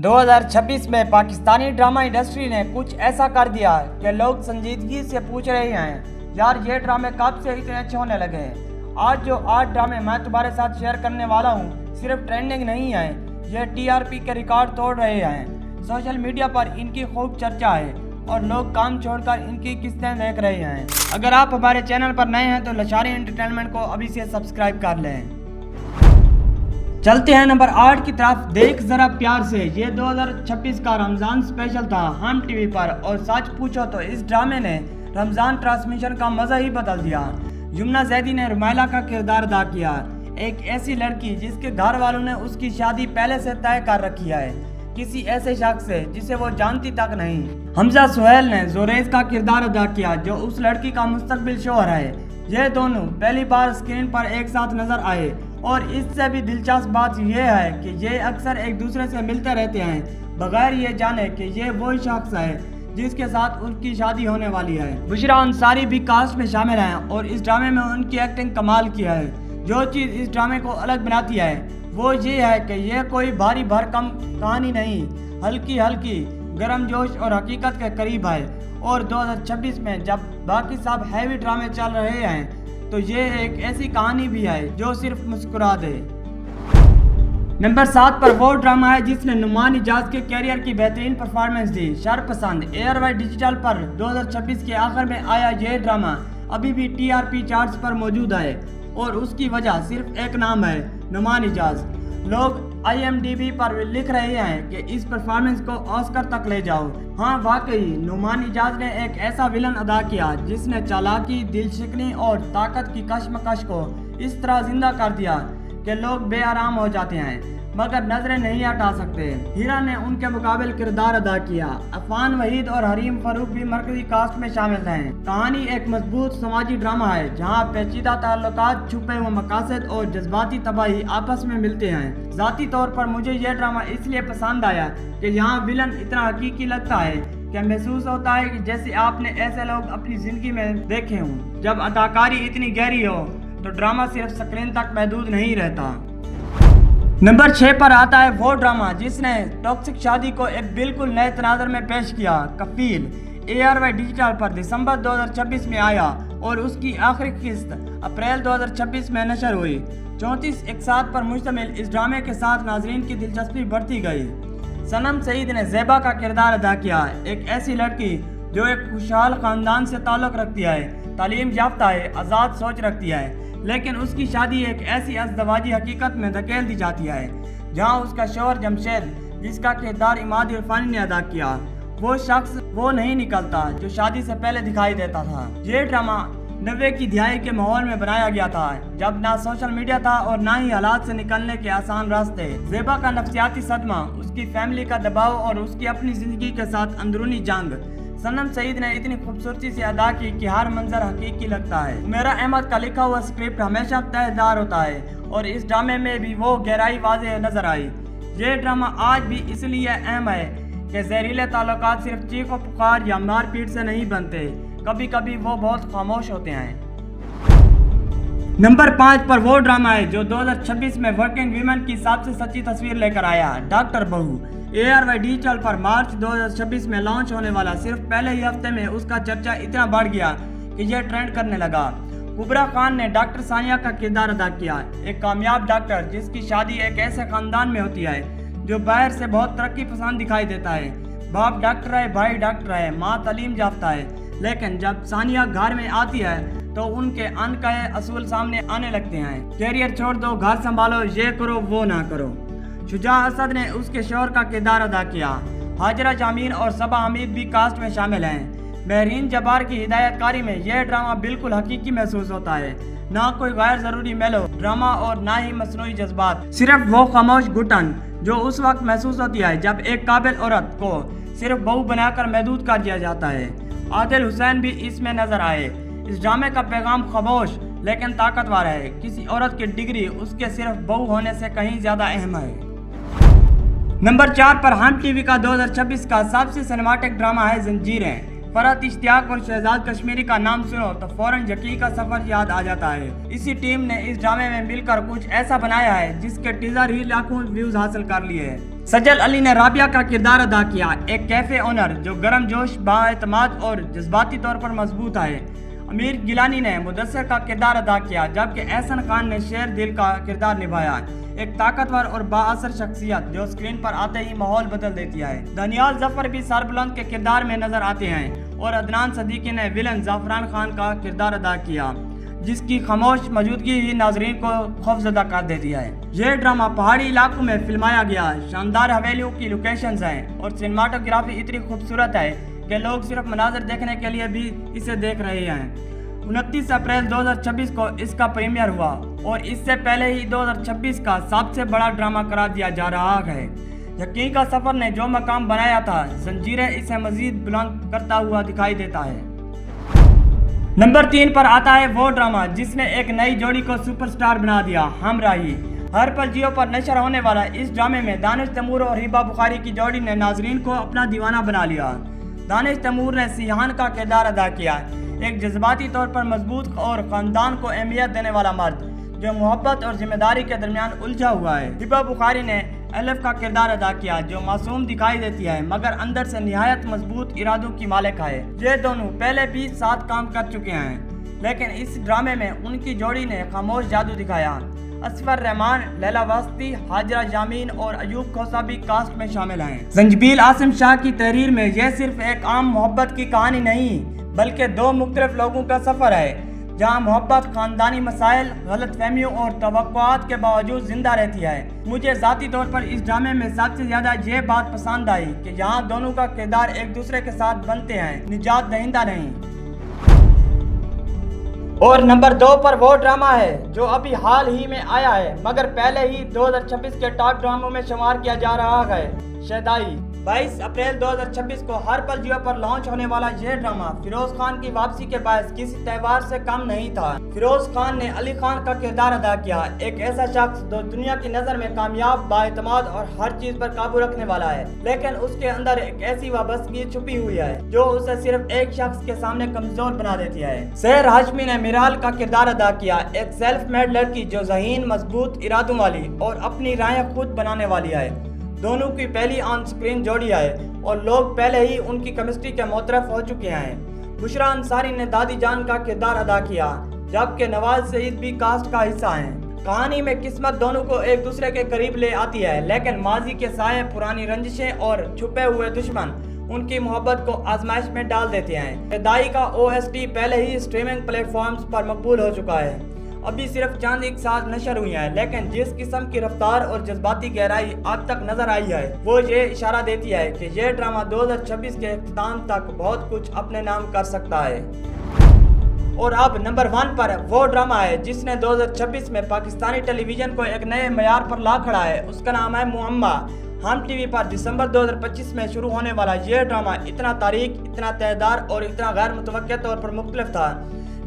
2026 में Pakistani drama industry ने कुछ ऐसा कर दिया कि लोग संजीदगी से पूछ रहे हैं, यार ये ड्रामे कब से इतने अच्छे होने लगे हैं। आज जो 8 ड्रामे मैं तुम्हारे साथ शेयर करने वाला हूँ सिर्फ ट्रेंडिंग नहीं है, ये टीआरपी के रिकॉर्ड तोड़ रहे हैं। सोशल मीडिया पर इनकी खूब चर्चा है और लोग काम छोड़कर इनकी किस्तें देख रहे हैं। अगर आप हमारे चैनल पर नए हैं तो लशारी एंटरटेनमेंट को अभी से सब्सक्राइब कर लें। चलते हैं नंबर 8 की तरफ। देख जरा प्यार से, ये 2026 का रमज़ान स्पेशल था हम टीवी पर, और सच पूछो तो इस ड्रामे ने रमज़ान ट्रांसमिशन का मज़ा ही बदल दिया। यमुना जैदी ने रुमाइला का किरदार अदा किया, एक ऐसी लड़की जिसके घर वालों ने उसकी शादी पहले से तय कर रखी है किसी ऐसे शख्स से जिसे वो जानती तक नहीं। हमजा सुहेल ने जोरेज का किरदार अदा किया जो उस लड़की का मुस्तकबिल शौहर है। ये दोनों पहली बार स्क्रीन पर एक साथ नजर आए, और इससे भी दिलचस्प बात यह है कि ये अक्सर एक दूसरे से मिलते रहते हैं बगैर ये जाने कि ये वही शख्स है जिसके साथ उनकी शादी होने वाली है। बुशरा अंसारी भी कास्ट में शामिल हैं और इस ड्रामे में उनकी एक्टिंग कमाल की है। जो चीज़ इस ड्रामे को अलग बनाती है वो ये है कि यह कोई भारी भरकम कहानी नहीं, हल्की हल्की गर्म जोश और हकीकत के करीब है। और 2026 में जब बाकी सब हैवी ड्रामे चल रहे हैं तो ये एक ऐसी कहानी भी है जो सिर्फ मुस्कुरा दे। नंबर 7 पर वो ड्रामा है जिसने नुमान इजाज के कैरियर की बेहतरीन परफॉर्मेंस दी, शरपसंद। एयरवाई डिजिटल पर 2026 के आखिर में आया ये ड्रामा अभी भी टीआरपी चार्ट्स पर मौजूद है, और उसकी वजह सिर्फ एक नाम है, नुमान इजाज। लोग IMDb पर लिख रहे हैं कि इस परफॉर्मेंस को ऑस्कर तक ले जाओ। हाँ वाकई नुमान इजाज ने एक ऐसा विलन अदा किया जिसने चालाकी, दिलशिकनी और ताकत की कशमकश को इस तरह जिंदा कर दिया कि लोग बेआराम हो जाते हैं मगर नजरें नहीं हटा सकते। हीरा ने उनके मुकाबले किरदार अदा किया। अफान वहीद और हरीम फरूक भी मरकजी कास्ट में शामिल हैं। कहानी एक मजबूत समाजी ड्रामा है जहां पेचीदा ताल्लुकात, छुपे हुए मकासद और जज्बाती तबाही आपस में मिलते हैं। जाती तौर पर मुझे यह ड्रामा इसलिए पसंद आया कि यहाँ विलन इतना हकीकी लगता है कि महसूस होता है कि जैसे आपने ऐसे लोग अपनी जिंदगी में देखे हों। जब अदाकारी इतनी गहरी हो तो ड्रामा सिर्फ स्क्रीन तक महदूद नहीं रहता। नंबर 6 पर आता है वो ड्रामा जिसने टॉक्सिक शादी को एक बिल्कुल नए तनाज़र में पेश किया, कफील। ARY डिजिटल पर दिसंबर 2026 में आया और उसकी आखिरी किस्त अप्रैल 2026 में नशर हुई। 34 इक़सात पर मुश्तमिल इस ड्रामे के साथ नाजरीन की दिलचस्पी बढ़ती गई। सनम सईद ने ज़ेबा का किरदार अदा किया, एक ऐसी लड़की जो एक खुशहाल ख़ानदान से ताल्लुक़ रखती है, तालीम याफ्ता है, आज़ाद सोच रखती है, लेकिन उसकी शादी एक ऐसी अज़दवाजी हकीकत में धकेल दी जाती है जहां उसका शौहर जमशेद, जिसका किरदार इमाद इरफानी ने अदा किया, वो शख्स वो नहीं निकलता जो शादी से पहले दिखाई देता था। ये ड्रामा 90 की दिहाई के माहौल में बनाया गया था जब ना सोशल मीडिया था और ना ही हालात से निकलने के आसान रास्ते। ज़ेबा का नफ्सियाती सदमा, उसकी फैमिली का दबाव और उसकी अपनी जिंदगी के साथ अंदरूनी जंग सनम सईद ने इतनी खूबसूरती से अदा की कि हर मंजर हकीकी लगता है। मेरा अहमद का लिखा हुआ स्क्रिप्ट हमेशा तयदार होता है और इस ड्रामे में भी वो गहराई वाज़ेह नजर आई। ये ड्रामा आज भी इसलिए अहम है कि जहरीले ताल्लुकात सिर्फ चीखो पुकार या मारपीट से नहीं बनते, कभी कभी वो बहुत खामोश होते हैं। नंबर 5 पर वो ड्रामा है जो 2026 में वर्किंग वीमेन की सबसे सच्ची तस्वीर लेकर आया, डॉक्टर बहू। ARY डिजिटल पर मार्च 2026 में लॉन्च होने वाला सिर्फ पहले ही हफ्ते में उसका चर्चा इतना बढ़ गया कि यह ट्रेंड करने लगा। कुबरा खान ने डॉक्टर सानिया का किरदार अदा किया, एक कामयाब डॉक्टर जिसकी शादी एक ऐसे खानदान में होती है जो बाहर से बहुत तरक्की पसंद दिखाई देता है। बाप डॉक्टर है, भाई डॉक्टर है, माँ तालीम याफ्ता है, लेकिन जब सानिया घर में आती है तो उनके अनकहे असूल सामने आने लगते हैं। कैरियर छोड़ दो, घर संभालो, ये करो वो ना करो। शुजा असद ने उसके शौहर का किरदार अदा किया। हाजरा जामीन और सबा हमीद भी कास्ट में शामिल हैं। महरीन जब्बार की हिदायतकारी में यह ड्रामा बिल्कुल हकीकी महसूस होता है, ना कोई गैर जरूरी मेलो ड्रामा और ना ही मसनूई जज्बात, सिर्फ वो खामोश घुटन जो उस वक्त महसूस होती है जब एक काबिल औरत को सिर्फ बहू बनाकर महदूद कर दिया जाता है। आदिल हुसैन भी इसमें नजर आए। इस ड्रामे का पैगाम खामोश लेकिन ताकतवर है, किसी औरत की डिग्री उसके सिर्फ बहू होने से कहीं ज्यादा अहम है। नंबर 4 पर हम टीवी का 2026 का सबसे सिनेमैटिक ड्रामा है जंजीरें। फरहत इश्तियाक और शहजाद कश्मीरी का नाम सुनो तो फौरन यकी का सफर याद आ जाता है। इसी टीम ने इस ड्रामे में मिलकर कुछ ऐसा बनाया है जिसके टीजर ही लाखों व्यूज हासिल कर लिए हैं। سجل علی نے رابعہ کا کردار ادا کیا، ایک کیفے اونر جو گرم جوش، بااعتماد اور جذباتی طور پر مضبوط ہے۔ امیر گیلانی نے مدثر کا کردار ادا کیا، جبکہ احسن خان نے شیر دل کا کردار نبھایا، ایک طاقتور اور با اثر شخصیت جو اسکرین پر آتے ہی ماحول بدل دیتی ہے۔ دانیال ظفر بھی سربلند کے کردار میں نظر آتے ہیں اور عدنان صدیقی نے ویلن زعفران خان کا کردار ادا کیا، جس کی خاموش موجودگی ہی ناظرین کو خوفزدہ کر دیتی ہے۔ یہ ڈرامہ پہاڑی علاقوں میں فلمایا گیا ہے، شاندار حویلیوں کی لوکیشنز ہیں اور سینماٹوگرافی اتنی خوبصورت ہے کہ لوگ صرف مناظر دیکھنے کے لیے بھی اسے دیکھ رہے ہیں۔ 29 اپریل 2026 کو اس کا پریمیئر ہوا اور اس سے پہلے ہی 2026 کا سب سے بڑا ڈرامہ قرار دیا جا رہا ہے۔ یقین کا سفر نے جو مقام بنایا تھا، زنجیریں اسے مزید بلند کرتا ہوا دکھائی دیتا ہے۔ نمبر 3 پر آتا ہے وہ ڈرامہ جس نے ایک نئی جوڑی کو سپر سٹار بنا دیا، ہمراہی۔ ہر پل جیو پر نشر ہونے والا اس ڈرامے میں دانش تیمور اور ہبہ بخاری کی جوڑی نے ناظرین کو اپنا دیوانہ بنا لیا۔ دانش تیمور نے سیحان کا کردار ادا کیا، ایک جذباتی طور پر مضبوط اور خاندان کو اہمیت دینے والا مرد جو محبت اور ذمہ داری کے درمیان الجھا ہوا ہے۔ ہبہ بخاری نے الف کا کردار ادا کیا، جو معصوم دکھائی دیتی ہے مگر اندر سے نہایت مضبوط ارادوں کی مالک ہے۔ یہ دونوں پہلے بھی ساتھ کام کر چکے ہیں، لیکن اس ڈرامے میں ان کی جوڑی نے خاموش جادو دکھایا۔ اسفر رحمان، لیلا واسطی، حاجرہ یامین اور ایوب کھوسہ بھی کاسٹ میں شامل ہیں۔ زنجبیل عاصم شاہ کی تحریر میں یہ صرف ایک عام محبت کی کہانی نہیں بلکہ دو مختلف لوگوں کا سفر ہے، جہاں محبت خاندانی مسائل، غلط فہمیوں اور توقعات کے باوجود زندہ رہتی ہے۔ مجھے ذاتی طور پر اس ڈرامے میں سب سے زیادہ یہ بات پسند آئی کہ یہاں دونوں کا کردار ایک دوسرے کے ساتھ بنتے ہیں، نجات دہندہ نہیں۔ اور نمبر 2 پر وہ ڈرامہ ہے جو ابھی حال ہی میں آیا ہے مگر پہلے ہی 2026 کے ٹاپ ڈراموں میں شمار کیا جا رہا ہے، شیدائی۔ 22 اپریل 2026 کو ہر پل جیو پر لانچ ہونے والا یہ ڈرامہ فیروز خان کی واپسی کے باعث کسی تہوار سے کم نہیں تھا۔ فیروز خان نے علی خان کا کردار ادا کیا، ایک ایسا شخص جو دنیا کی نظر میں کامیاب، بااعتماد اور ہر چیز پر قابو رکھنے والا ہے، لیکن اس کے اندر ایک ایسی وابستگی چھپی ہوئی ہے جو اسے صرف ایک شخص کے سامنے کمزور بنا دیتی ہے۔ سحر ہاشمی نے میرال کا کردار ادا کیا، ایک سیلف میڈ لڑکی جو ذہین، مضبوط ارادوں والی اور اپنی راہیں خود بنانے والی ہے۔ دونوں کی پہلی آن سکرین جوڑی ہے اور لوگ پہلے ہی ان کی کیمسٹری کے معترف ہو چکے ہیں۔ بشریٰ انصاری نے دادی جان کا کردار ادا کیا، جبکہ نواز سعید بھی کاسٹ کا حصہ ہیں۔ کہانی میں قسمت دونوں کو ایک دوسرے کے قریب لے آتی ہے، لیکن ماضی کے سائے، پرانی رنجشیں اور چھپے ہوئے دشمن ان کی محبت کو آزمائش میں ڈال دیتے ہیں۔ شیدائی کا OST پہلے ہی اسٹریمنگ پلیٹ فارمز پر مقبول ہو چکا ہے۔ ابھی صرف چند ایک سال نشر ہوئی ہیں، لیکن جس قسم کی رفتار اور جذباتی گہرائی اب تک نظر آئی ہے وہ یہ اشارہ دیتی ہے کہ یہ ڈرامہ 2026 کے اختتام تک بہت کچھ اپنے نام کر سکتا ہے۔ اور اب نمبر 1 پر وہ ڈرامہ ہے جس نے 2026 میں پاکستانی ٹیلی ویژن کو ایک نئے معیار پر لا کھڑا ہے، اس کا نام ہے معمہ۔ ہم ٹی وی پر دسمبر 2025 میں شروع ہونے والا یہ ڈرامہ اتنا تاریخ، اتنا تیزدار اور اتنا غیر متوقع طور پر مختلف تھا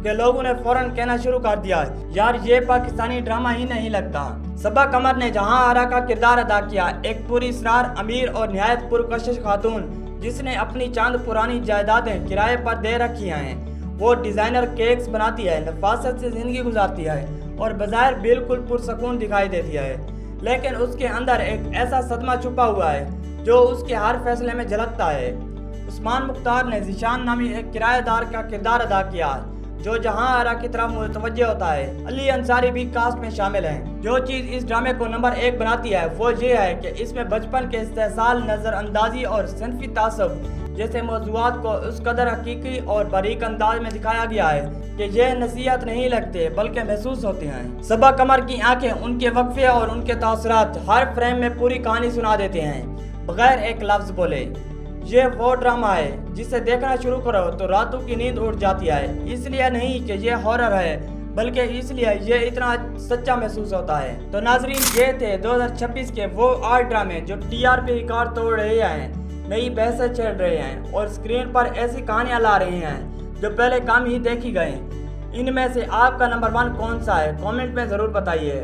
کہ لوگوں نے فوراً کہنا شروع کر دیا، یار یہ پاکستانی ڈرامہ ہی نہیں لگتا۔ صبا قمر نے جہاں آرا کا کردار ادا کیا، ایک پوری اسرار، امیر اور نہایت پرکشش خاتون جس نے اپنی چاند پرانی جائیدادیں کرائے پر دے رکھی ہیں۔ وہ ڈیزائنر کیکس بناتی ہے، نفاست سے زندگی گزارتی ہے اور بظاہر بالکل پرسکون دکھائی دیتی ہے، لیکن اس کے اندر ایک ایسا صدمہ چھپا ہوا ہے جو اس کے ہر فیصلے میں جھلکتا ہے۔ عثمان مختار نے ذیشان نامی ایک کرایہ دار کا کردار ادا کیا جو جہاں آرا کی طرف متوجہ ہوتا ہے۔ علی انصاری بھی کاسٹ میں شامل ہیں۔ جو چیز اس ڈرامے کو نمبر 1 بناتی ہے وہ یہ ہے کہ اس میں بچپن کے استحصال، نظر اندازی اور صنفی تعصب جیسے موضوعات کو اس قدر حقیقی اور باریک انداز میں دکھایا گیا ہے کہ یہ نصیحت نہیں لگتے بلکہ محسوس ہوتے ہیں۔ صبا قمر کی آنکھیں، ان کے وقفے اور ان کے تاثرات ہر فریم میں پوری کہانی سنا دیتے ہیں بغیر ایک لفظ بولے۔ یہ وہ ڈرامہ ہے جسے دیکھنا شروع کرو تو راتوں کی نیند اڑ جاتی ہے، اس لیے نہیں کہ یہ ہارر ہے بلکہ اس لیے یہ اتنا سچا محسوس ہوتا ہے۔ تو ناظرین، یہ تھے 2026 کے وہ 8 ڈرامے جو TRP ریکارڈ توڑ رہے ہیں، نئی بحثیں چھیڑ رہے ہیں اور اسکرین پر ایسی کہانیاں لا رہے ہیں جو پہلے کم ہی دیکھی گئے۔ ان میں سے آپ کا نمبر 1 کون سا ہے؟ کامنٹ میں ضرور بتائیے۔